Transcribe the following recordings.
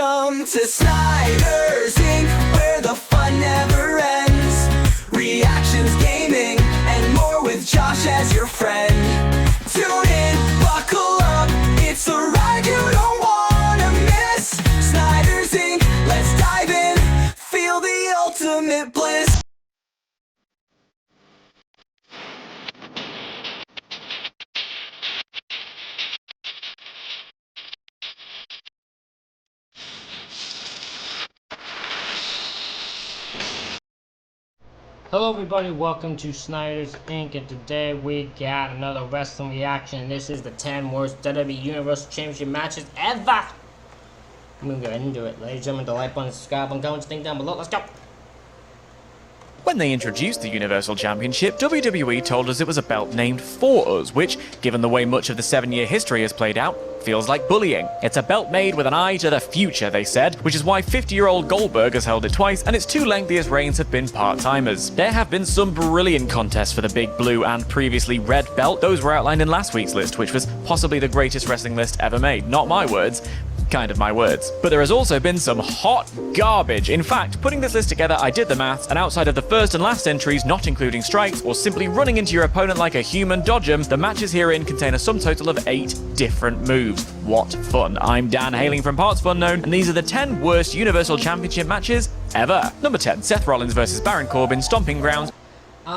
Welcome to Snyder's Inc., where the fun never ends. Reactions, gaming, and more with Josh as your friend. Tune in, buckle up, it's a ride you don't wanna miss. Snyder's Inc., let's dive in, feel the ultimate bliss. Hello everybody, welcome to Snyder's Inc. and today we got another wrestling reaction, and this is the 10 worst WWE Universal Championship matches ever. I'm gonna go into it. Ladies and gentlemen, the like button, subscribe, and comment, thing down below. Let's go. When they introduced the Universal Championship, WWE told us it was a belt named for us, which, given the way much of the 7-year history has played out, feels like bullying. It's a belt made with an eye to the future, they said, which is why 50-year-old Goldberg has held it twice, and its two lengthiest reigns have been part-timers. There have been some brilliant contests for the big blue and previously red belt. Those were outlined in last week's list, which was possibly the greatest wrestling list ever made. Not my words. Kind of my words. But there has also been some hot garbage. In fact, putting this list together, I did the maths, and outside of the first and last entries, not including strikes or simply running into your opponent like a human dodge 'em, the matches herein contain a sum total of 8 different moves. What fun. I'm Dan, hailing from Parts Fun Known, and these are the 10 worst Universal Championship matches ever. Number 10, Seth Rollins vs. Baron Corbin, Stomping Grounds. In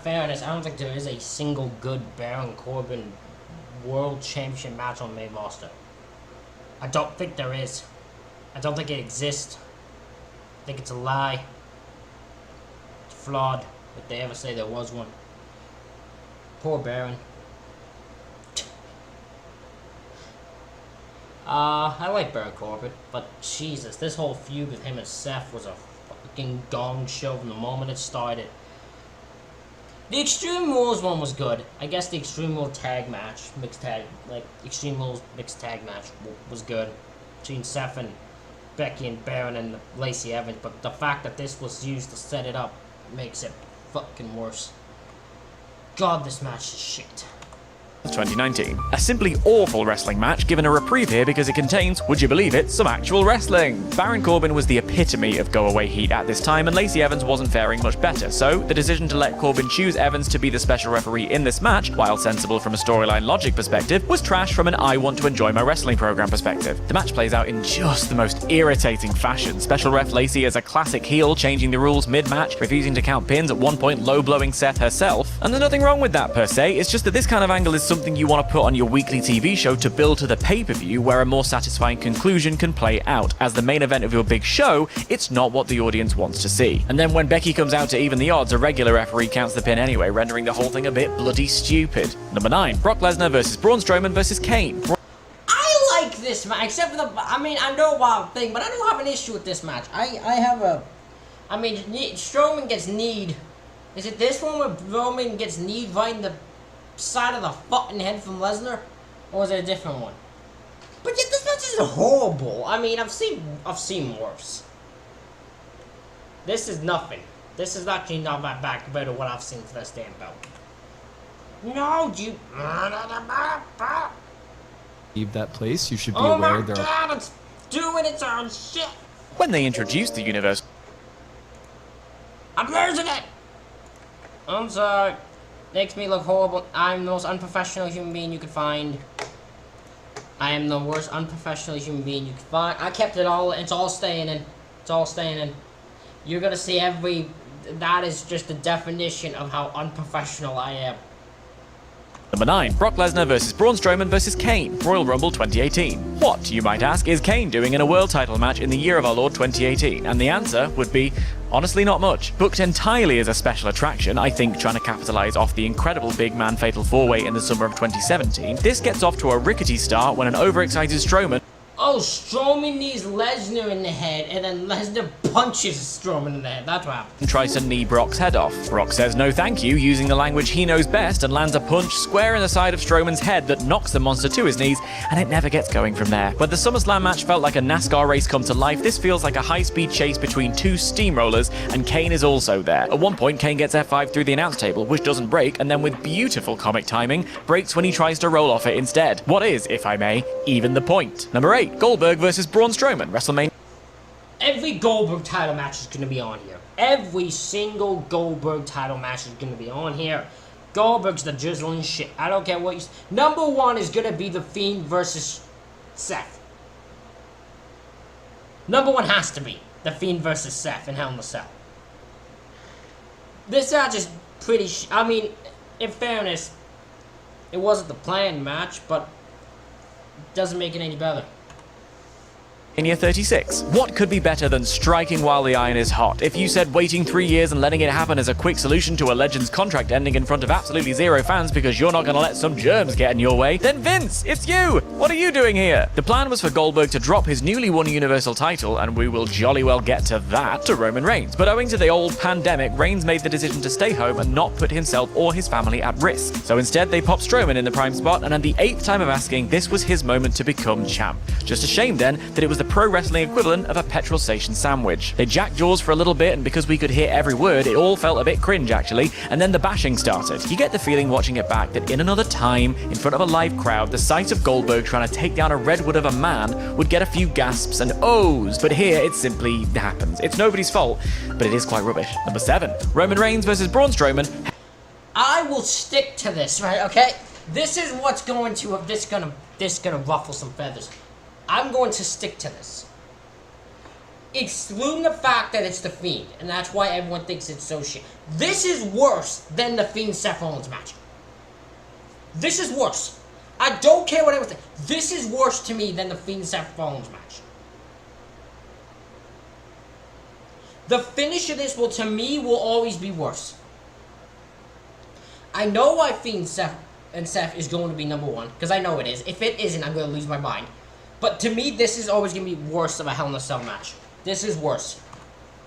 fairness, I don't think there is a single good Baron Corbin World Championship match on main roster. I don't think there is. I don't think it exists. I think it's a lie. It's flawed, if they ever say there was one. Poor Baron. I like Baron Corbin, but Jesus, this whole feud with him and Seth was a fucking gong show from the moment it started. The Extreme Rules one was good. I guess the Extreme Rules tag match, Extreme Rules mixed tag match was good. Between Seth and Becky and Baron and Lacey Evans, but the fact that this was used to set it up makes it fucking worse. God, this match is shit. 2019. A simply awful wrestling match given a reprieve here because it contains, would you believe it, some actual wrestling. Baron Corbin was the epitome of go-away heat at this time, and Lacey Evans wasn't faring much better, so the decision to let Corbin choose Evans to be the special referee in this match, while sensible from a storyline logic perspective, was trash from an I want to enjoy my wrestling program perspective. The match plays out in just the most irritating fashion. Special ref Lacey is a classic heel, changing the rules mid-match, refusing to count pins, at one point low-blowing Seth herself, and there's nothing wrong with that per se, it's just that this kind of angle is something you want to put on your weekly TV show to build to the pay-per-view where a more satisfying conclusion can play out. As the main event of your big show, it's not what the audience wants to see. And then when Becky comes out to even the odds, a regular referee counts the pin anyway, rendering the whole thing a bit bloody stupid. Number 9, Brock Lesnar vs. Braun Strowman vs. Kane. I like this match, except for the, I know wild thing, but I don't have an issue with this match. Strowman gets kneed. Is it this one where Roman gets kneed right in the side of the fucking head from Lesnar, or is it a different one? But yet this match is horrible. I've seen worse. This is nothing. This is actually not that bad compared to what I've seen for this damn belt. No, you. Leave that place. You should be aware there. Oh my God, it's doing its own shit. When they introduced the Universal. I'm losing it. I'm sorry. Makes me look horrible. I'm the most unprofessional human being you could find. I am the worst unprofessional human being you could find. I kept it all. It's all staying in. It's all staying in. You're gonna see that is just the definition of how unprofessional I am. Number 9, Brock Lesnar vs. Braun Strowman vs. Kane, Royal Rumble 2018. What, you might ask, is Kane doing in a world title match in the year of our Lord 2018? And the answer would be, honestly, not much. Booked entirely as a special attraction, I think trying to capitalize off the incredible big man fatal 4-way in the summer of 2017, this gets off to a rickety start when an overexcited Strowman. Oh, Strowman knees Lesnar in the head, and then Lesnar punches Strowman in the head. That's what happened. Tries to knee Brock's head off. Brock says no thank you, using the language he knows best, and lands a punch square in the side of Strowman's head that knocks the monster to his knees, and it never gets going from there. Where the SummerSlam match felt like a NASCAR race come to life, this feels like a high-speed chase between two steamrollers, and Kane is also there. At one point, Kane gets F5 through the announce table, which doesn't break, and then with beautiful comic timing, breaks when he tries to roll off it instead. What is, if I may, even the point? Number 8, Goldberg versus Braun Strowman, WrestleMania. Every Goldberg title match is going to be on here. Every single Goldberg title match is going to be on here. Goldberg's the jizzling shit. I don't care what you... Number one is going to be The Fiend versus Seth. Number one has to be The Fiend versus Seth in Hell in a Cell. This match is pretty... I mean, in fairness, it wasn't the planned match, but it doesn't make it any better. 36. What could be better than striking while the iron is hot? If you said waiting 3 years and letting it happen is a quick solution to a legend's contract ending in front of absolutely zero fans because you're not going to let some germs get in your way, then Vince, it's you! What are you doing here? The plan was for Goldberg to drop his newly won Universal title, and we will jolly well get to that, to Roman Reigns. But owing to the old pandemic, Reigns made the decision to stay home and not put himself or his family at risk. So instead, they popped Strowman in the prime spot, and at the 8th time of asking, this was his moment to become champ. Just a shame then that it was the pro wrestling equivalent of a petrol station sandwich. They jacked jaws for a little bit, and because we could hear every word, it all felt a bit cringe actually, and then the bashing started. You get the feeling watching it back that in another time, in front of a live crowd, the sight of Goldberg trying to take down a redwood of a man would get a few gasps and ohs, but here it simply happens. It's nobody's fault, but it is quite rubbish. Number 7, Roman Reigns versus Braun Strowman. I will stick to this, right? Okay, this is what's going to this gonna ruffle some feathers. I'm going to stick to this. Excluding the fact that it's The Fiend, and that's why everyone thinks it's so shit. This is worse than the Fiend Seth Rollins match. This is worse. I don't care what anyone thinks. This is worse to me than the Fiend Seth Rollins match. The finish of this will, to me, will always be worse. I know why Fiend Seth is going to be number one, because I know it is. If it isn't, I'm going to lose my mind. But to me, this is always going to be worse of a Hell in a Cell match. This is worse.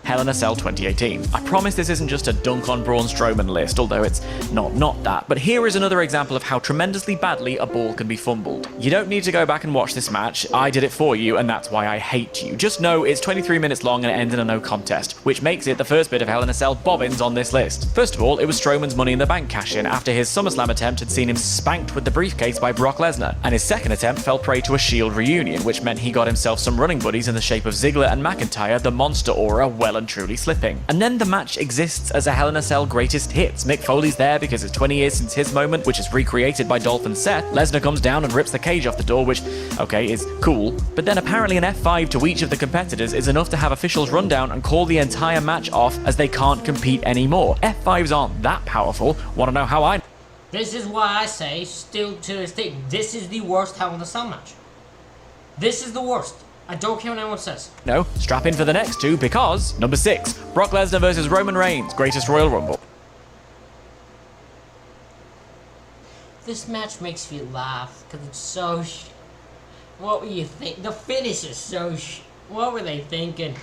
Hell in a Cell 2018. I promise this isn't just a dunk on Braun Strowman list, although it's not that, but here is another example of how tremendously badly a ball can be fumbled. You don't need to go back and watch this match, I did it for you, and that's why I hate you. Just know it's 23 minutes long and it ends in a no contest, which makes it the first bit of Hell in a Cell bobbins on this list. First of all, it was Strowman's Money in the Bank cash-in after his SummerSlam attempt had seen him spanked with the briefcase by Brock Lesnar, and his second attempt fell prey to a Shield reunion, which meant he got himself some running buddies in the shape of Ziggler and McIntyre, the monster aura well and truly slipping. And then the match exists as a Hell in a Cell greatest hits. Mick Foley's there because it's 20 years since his moment, which is recreated by Dolph and Seth. Lesnar comes down and rips the cage off the door, which, okay, is cool. But then apparently an F5 to each of the competitors is enough to have officials run down and call the entire match off as they can't compete anymore. F5s aren't that powerful. Want to know how I... This is why I say, still to this day, this is the worst Hell in a Cell match. This is the worst. I don't care what anyone says. No, strap in for the next two because, number 6, Brock Lesnar versus Roman Reigns, Greatest Royal Rumble. This match makes me laugh because it's so What were you think? The finish is so What were they thinking?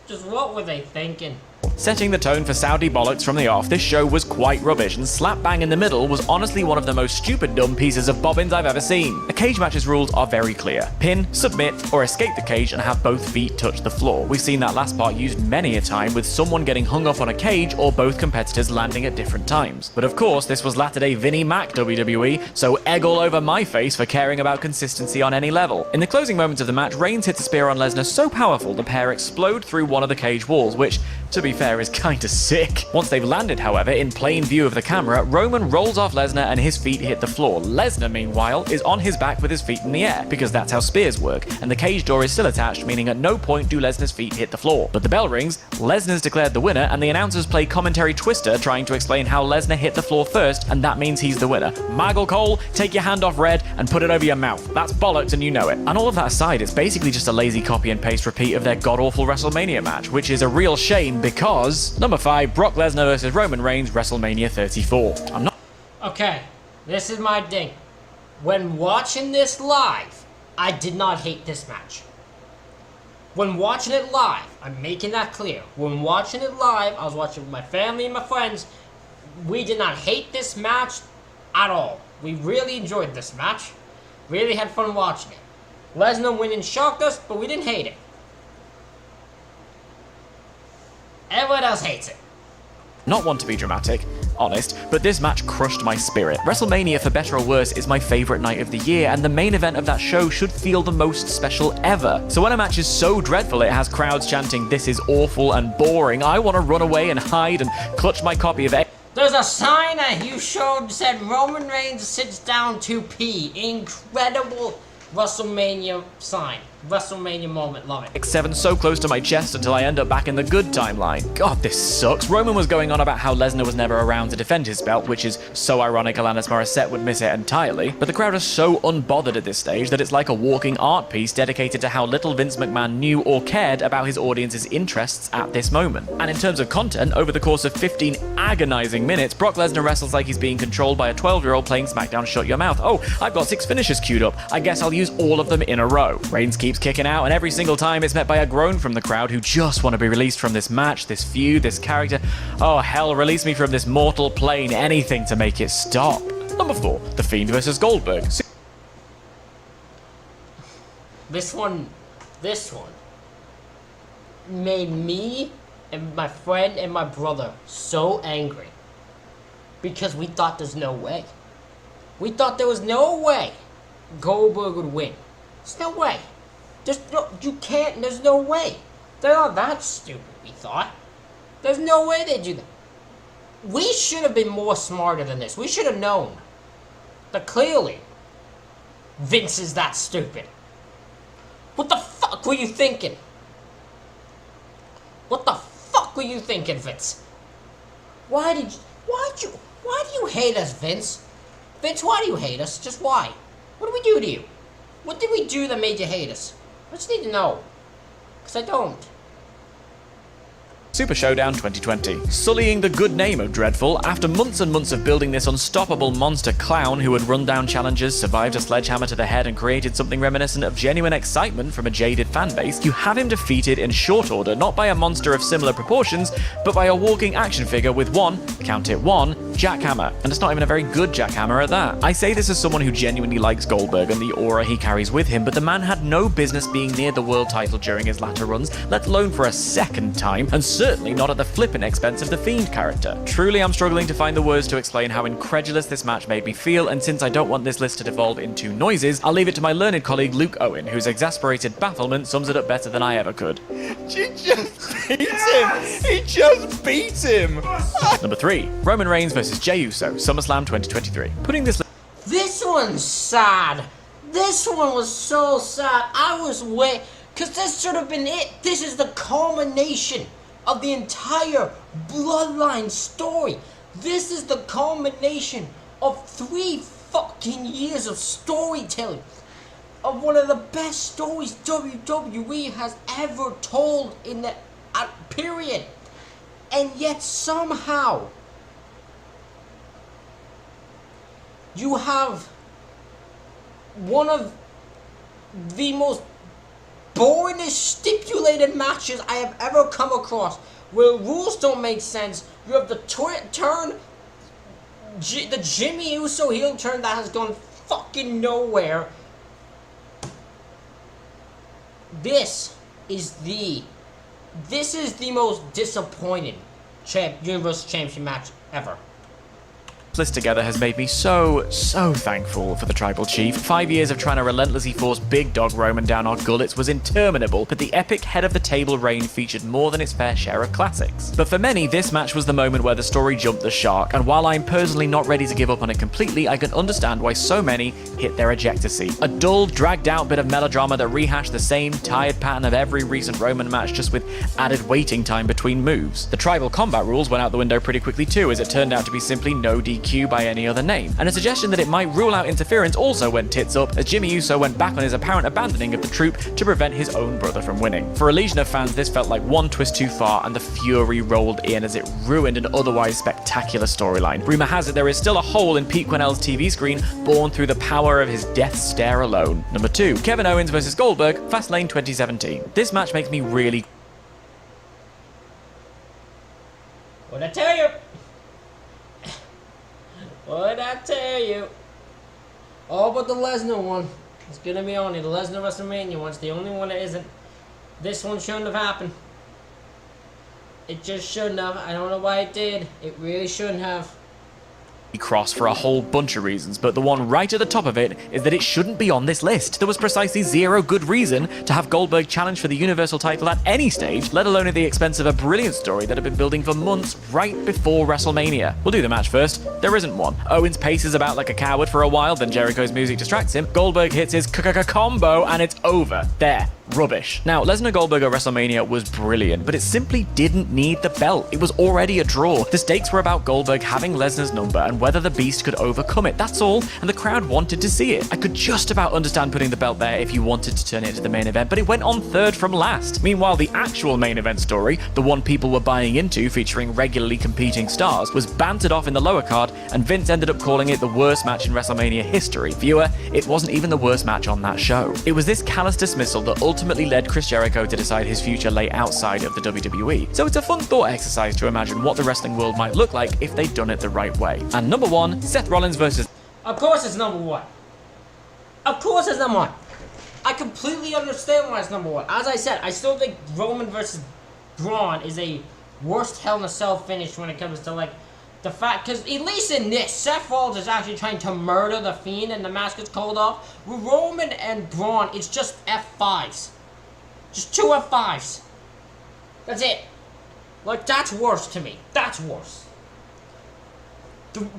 Just what were they thinking? Setting the tone for Saudi bollocks from the off, this show was quite rubbish, and slap bang in the middle was honestly one of the most stupid dumb pieces of bobbins I've ever seen. A cage match's rules are very clear. Pin, submit, or escape the cage and have both feet touch the floor. We've seen that last part used many a time with someone getting hung up on a cage or both competitors landing at different times. But of course, this was latter-day Vinnie Mac WWE, so egg all over my face for caring about consistency on any level. In the closing moments of the match, Reigns hits a spear on Lesnar so powerful the pair explode through one of the cage walls, which, to be fair, is kinda sick. Once they've landed, however, in plain view of the camera, Roman rolls off Lesnar and his feet hit the floor. Lesnar, meanwhile, is on his back with his feet in the air, because that's how spears work, and the cage door is still attached, meaning at no point do Lesnar's feet hit the floor. But the bell rings, Lesnar's declared the winner, and the announcers play commentary twister trying to explain how Lesnar hit the floor first, and that means he's the winner. Michael Cole, take your hand off red and put it over your mouth. That's bollocks and you know it. And all of that aside, it's basically just a lazy copy and paste repeat of their god-awful WrestleMania match, which is a real shame because... Number 5, Brock Lesnar versus Roman Reigns, WrestleMania 34. I'm not... Okay, this is my thing. When watching this live, I did not hate this match. When watching it live, I'm making that clear. When watching it live, I was watching with my family and my friends. We did not hate this match at all. We really enjoyed this match. Really had fun watching it. Lesnar winning shocked us, but we didn't hate it. Everyone else hates it. Not one to be dramatic, honest, but this match crushed my spirit. WrestleMania, for better or worse, is my favorite night of the year, and the main event of that show should feel the most special ever. So when a match is so dreadful it has crowds chanting, "This is awful and boring," I want to run away and hide and clutch my copy of There's a sign that you showed said Roman Reigns sits down to pee. Incredible WrestleMania sign. WrestleMania moment, love it. X7 so close to my chest until I end up back in the good timeline. God, this sucks. Roman was going on about how Lesnar was never around to defend his belt, which is so ironic Alanis Morissette would miss it entirely, but the crowd are so unbothered at this stage that it's like a walking art piece dedicated to how little Vince McMahon knew or cared about his audience's interests at this moment. And in terms of content, over the course of 15 agonizing minutes, Brock Lesnar wrestles like he's being controlled by a 12-year-old playing SmackDown Shut Your Mouth. Oh, I've got 6 finishes queued up. I guess I'll use all of them in a row. Reigns keeps kicking out, and every single time it's met by a groan from the crowd who just want to be released from this match, this feud, this character. Oh hell, release me from this mortal plane, anything to make it stop. Number 4, The Fiend vs. Goldberg. This one made me and my friend and my brother so angry because we thought there's no way. We thought there was no way Goldberg would win. There's no way. You can't, there's no way. They're not that stupid, we thought. There's no way they do that. We should have been more smarter than this. We should have known that clearly Vince is that stupid. What the fuck were you thinking? What the fuck were you thinking, Vince? Why do you hate us, Vince? Vince, why do you hate us? Just why? What did we do to you? What did we do that made you hate us? I just need to know. Because I don't. Super Showdown 2020. Sullying the good name of Dreadful, after months and months of building this unstoppable monster clown who had run down challengers, survived a sledgehammer to the head, and created something reminiscent of genuine excitement from a jaded fanbase, you have him defeated in short order, not by a monster of similar proportions, but by a walking action figure with one, count it one, jackhammer. And it's not even a very good jackhammer at that. I say this as someone who genuinely likes Goldberg and the aura he carries with him, but the man had no business being near the world title during his latter runs, let alone for a second time, and certainly not at the flippin' expense of the Fiend character. Truly, I'm struggling to find the words to explain how incredulous this match made me feel, and since I don't want this list to devolve into noises, I'll leave it to my learned colleague Luke Owen, whose exasperated bafflement sums it up better than I ever could. She just beat him! He just beat him! Number 3, Roman Reigns vs. Jey Uso, SummerSlam 2023. Putting this This one's sad. This one was so sad. I was because this should have been it. This is the culmination of the entire Bloodline story. This is the culmination of 3 fucking years of storytelling. Of one of the best stories WWE has ever told in the period. And yet somehow you have one of the most boringest stipulated matches I have ever come across, where rules don't make sense. You have the the Jimmy Uso heel turn that has gone fucking nowhere. This is the most disappointing Universal Championship match ever. list together has made me so thankful for the Tribal Chief. 5 years of trying to relentlessly force Big Dog Roman down our gullets was interminable, but the epic head of the table reign featured more than its fair share of classics. But for many, this match was the moment where the story jumped the shark, and while I'm personally not ready to give up on it completely, I can understand why so many hit their ejector seat. A dull, dragged out bit of melodrama that rehashed the same tired pattern of every recent Roman match, just with added waiting time between moves. The tribal combat rules went out the window pretty quickly too, as it turned out to be simply no DQ by any other name, and a suggestion that it might rule out interference also went tits up, as Jimmy Uso went back on his apparent abandoning of the troupe to prevent his own brother from winning. For a legion of fans, this felt like one twist too far, and the fury rolled in as it ruined an otherwise spectacular storyline. Rumour has it there is still a hole in Pete Quinnell's TV screen, born through the power of his death stare alone. Number 2, Kevin Owens vs Goldberg, Fastlane 2017. This match makes me really... What'd I tell you? What'd I tell you? All but the Lesnar one. It's gonna be only the Lesnar WrestleMania one. It's the only one that isn't. This one shouldn't have happened. It just shouldn't have. I don't know why it did. It really shouldn't have. Cross for a whole bunch of reasons, but the one right at the top of it is that it shouldn't be on this list. There was precisely zero good reason to have Goldberg challenge for the Universal title at any stage, let alone at the expense of a brilliant story that had been building for months right before WrestleMania. We'll do the match first. There isn't one. Owens paces about like a coward for a while, then Jericho's music distracts him. Goldberg hits his combo and it's over. There. Rubbish. Now, Lesnar-Goldberg at WrestleMania was brilliant, but it simply didn't need the belt. It was already a draw. The stakes were about Goldberg having Lesnar's number and whether the Beast could overcome it. That's all, and the crowd wanted to see it. I could just about understand putting the belt there if you wanted to turn it into the main event, but it went on third from last. Meanwhile, the actual main event story, the one people were buying into, featuring regularly competing stars, was bantered off in the lower card, and Vince ended up calling it the worst match in WrestleMania history. Viewer, it wasn't even the worst match on that show. It was this callous dismissal that ultimately led Chris Jericho to decide his future lay outside of the WWE. So it's a fun thought exercise to imagine what the wrestling world might look like if they'd done it the right way. And number one, Seth Rollins versus... Of course it's number one. Of course it's number one. I completely understand why it's number one. As I said, I still think Roman versus Braun is a worst Hell in a Cell finish when it comes to, like, the fact, because at least in this, Seth Rollins is actually trying to murder the Fiend and the mask gets called off. With Roman and Braun, it's just F5s. Just 2 F5s. That's it. Like, that's worse to me. That's worse.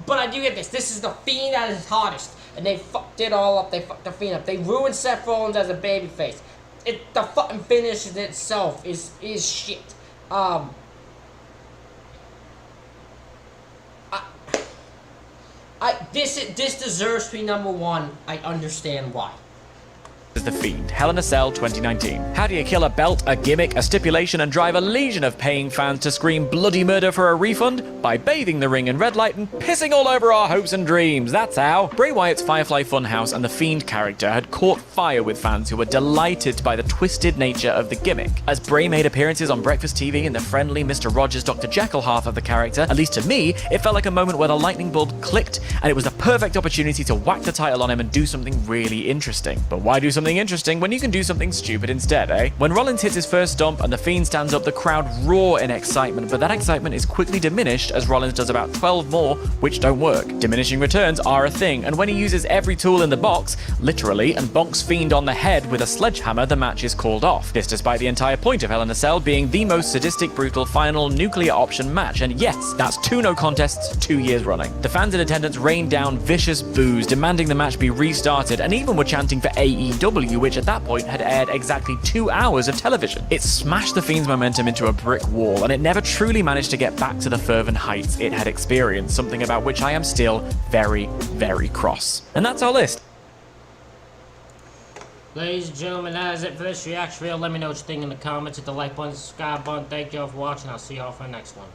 But I do get this. This is the Fiend at his hottest. And they fucked it all up. They fucked the Fiend up. They ruined Seth Rollins as a babyface. The fucking finish in itself is shit. This deserves to be number one. I understand why. The Fiend, Hell in a Cell 2019. How do you kill a belt, a gimmick, a stipulation, and drive a legion of paying fans to scream bloody murder for a refund? By bathing the ring in red light and pissing all over our hopes and dreams. That's how. Bray Wyatt's Firefly Funhouse and the Fiend character had caught fire with fans who were delighted by the twisted nature of the gimmick. As Bray made appearances on Breakfast TV in the friendly Mr. Rogers Dr. Jekyll half of the character, at least to me, it felt like a moment where the lightning bolt clicked, and it was the perfect opportunity to whack the title on him and do something really interesting. But why do something interesting when you can do something stupid instead, eh? When Rollins hits his first stomp and the Fiend stands up, the crowd roar in excitement, but that excitement is quickly diminished as Rollins does about 12 more, which don't work. Diminishing returns are a thing, and when he uses every tool in the box, literally, and bonks Fiend on the head with a sledgehammer, the match is called off. This despite the entire point of Hell in a Cell being the most sadistic, brutal, final, nuclear option match, and yes, that's 2 no contests 2 years running. The fans in attendance rained down vicious boos, demanding the match be restarted, and even were chanting for AEW, which at that point had aired exactly 2 hours of television. It smashed the Fiend's momentum into a brick wall, and it never truly managed to get back to the fervent heights it had experienced, something about which I am still very, very cross. And that's our list. Ladies and gentlemen, that is it for this reaction video. Let me know what you think in the comments. Hit the like button, subscribe button. Thank you all for watching. I'll see you all for the next one.